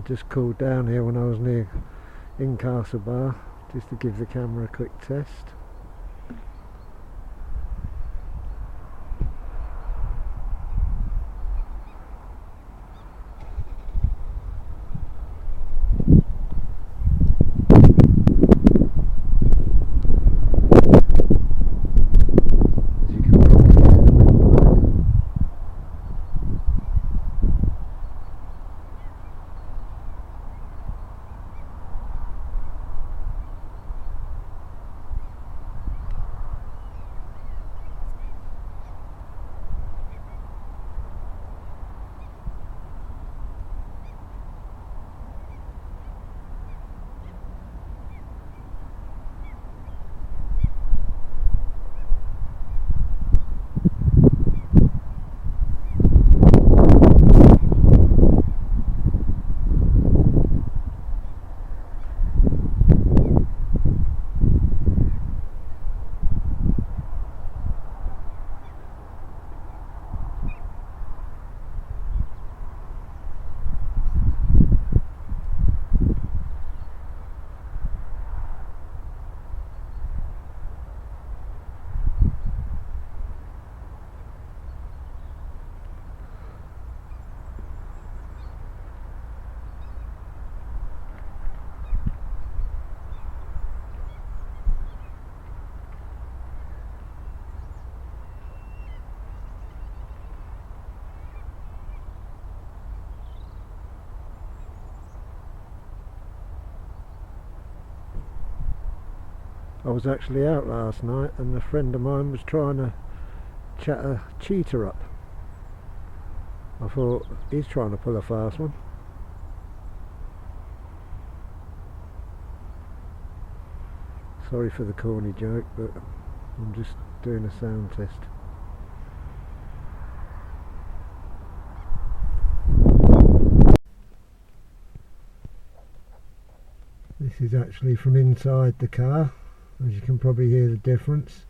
just called down here when I was near Incastle Bar just to give the camera a quick test. I was actually out last night and a friend of mine was trying to chat a cheetah up. I thought, he's trying to pull a fast one. Sorry for the corny joke, but I'm just doing a sound test. This is actually from inside the car, as you can probably hear the difference.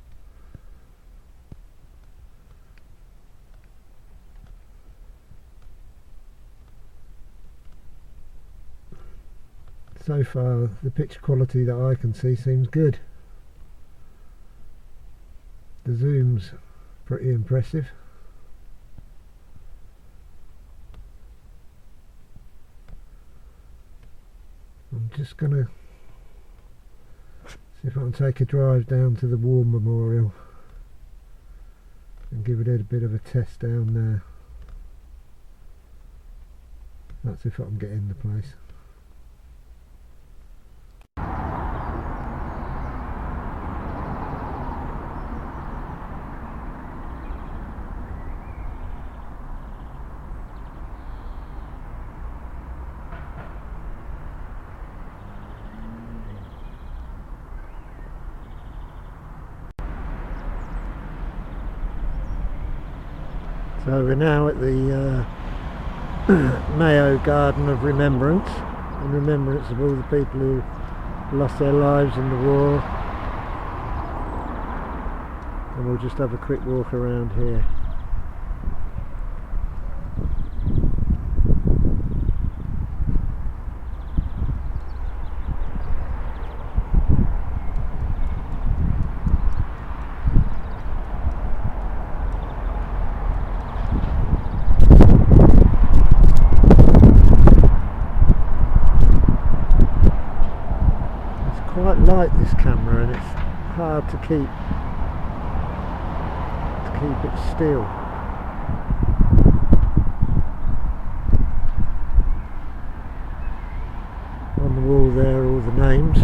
So far the picture quality that I can see seems good. The zoom's pretty impressive. I'm just gonna see if I can take a drive down to the War Memorial and give it a bit of a test down there. That's if I can get in the place. So we're now at the Mayo Garden of Remembrance, in remembrance of all the people who lost their lives in the war, and we'll just have a quick walk around here. Quite light, this camera, and it's hard to keep it still. On the wall there are all the names.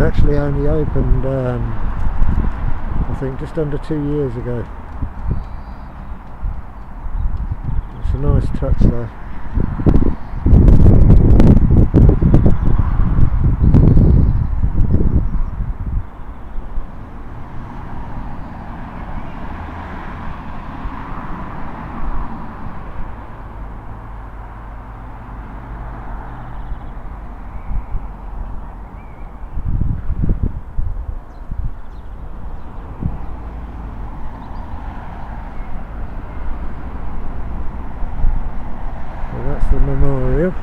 actually only opened, I think, just under 2 years ago. It's a nice touch though. That's the memorial.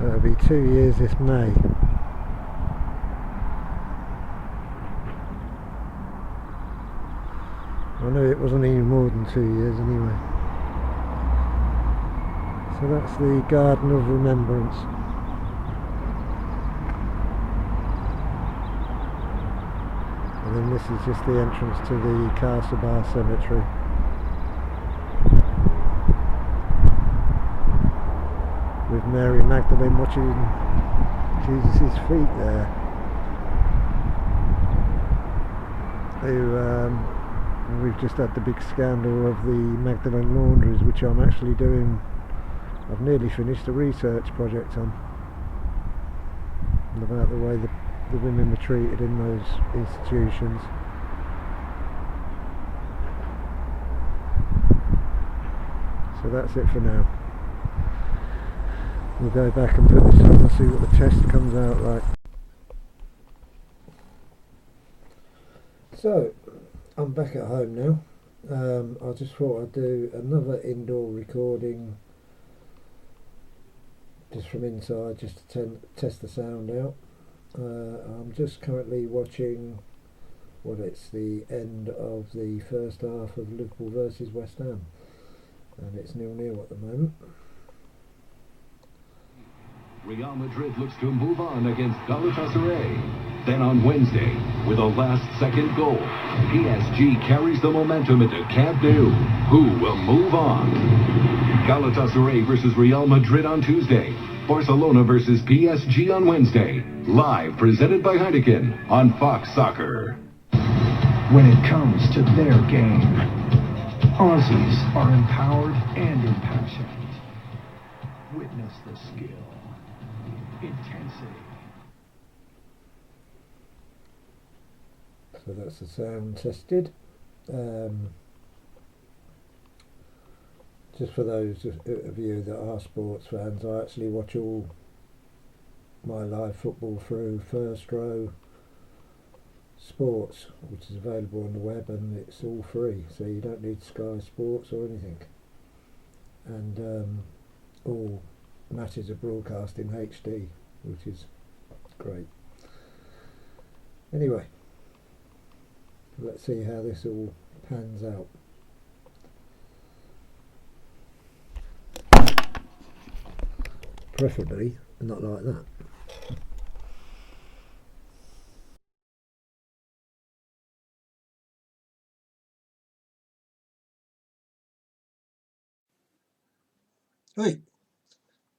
It'll be 2 years this May. I knew it wasn't even more than 2 years anyway. So that's the Garden of Remembrance. And then this is just the entrance to the Castle Bar Cemetery. With Mary Magdalene watching Jesus' feet there. We've just had the big scandal of the Magdalene laundries, which I'm actually doing. I've nearly finished a research project on, about the way the women were treated in those institutions. So that's it for now. We'll go back and put this on and see what the test comes out like. So, I'm back at home now. I just thought I'd do another indoor recording just from inside, just to test the sound out. I'm just currently watching, it's the end of the first half of Liverpool versus West Ham, and it's 0-0 at the moment. Real Madrid looks to move on against Galatasaray. Then on Wednesday, with a last-second goal, PSG carries the momentum into Camp Nou. Who will move on? Galatasaray versus Real Madrid on Tuesday. Barcelona versus PSG on Wednesday. Live presented by Heineken on Fox Soccer. When it comes to their game, Aussies are empowered and impassioned. Witness the skill, intensity. So that's the sound tested. Just for those of you that are sports fans, I actually watch all my live football through First Row Sports, which is available on the web, and it's all free, so you don't need Sky Sports or anything. And all matches are broadcast in HD, which is great. Anyway, let's see how this all pans out. Preferably not like that. Hey,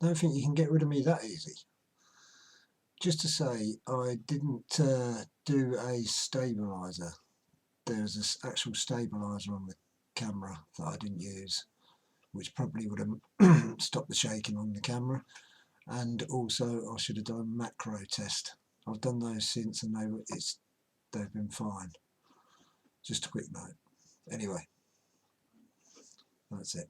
don't think you can get rid of me that easy. Just to say, I didn't do a stabiliser. There's this actual stabiliser on the camera that I didn't use, which probably would have stopped the shaking on the camera. And also I should have done a macro test. I've done those since, and they've been fine. Just a quick note. Anyway, that's it.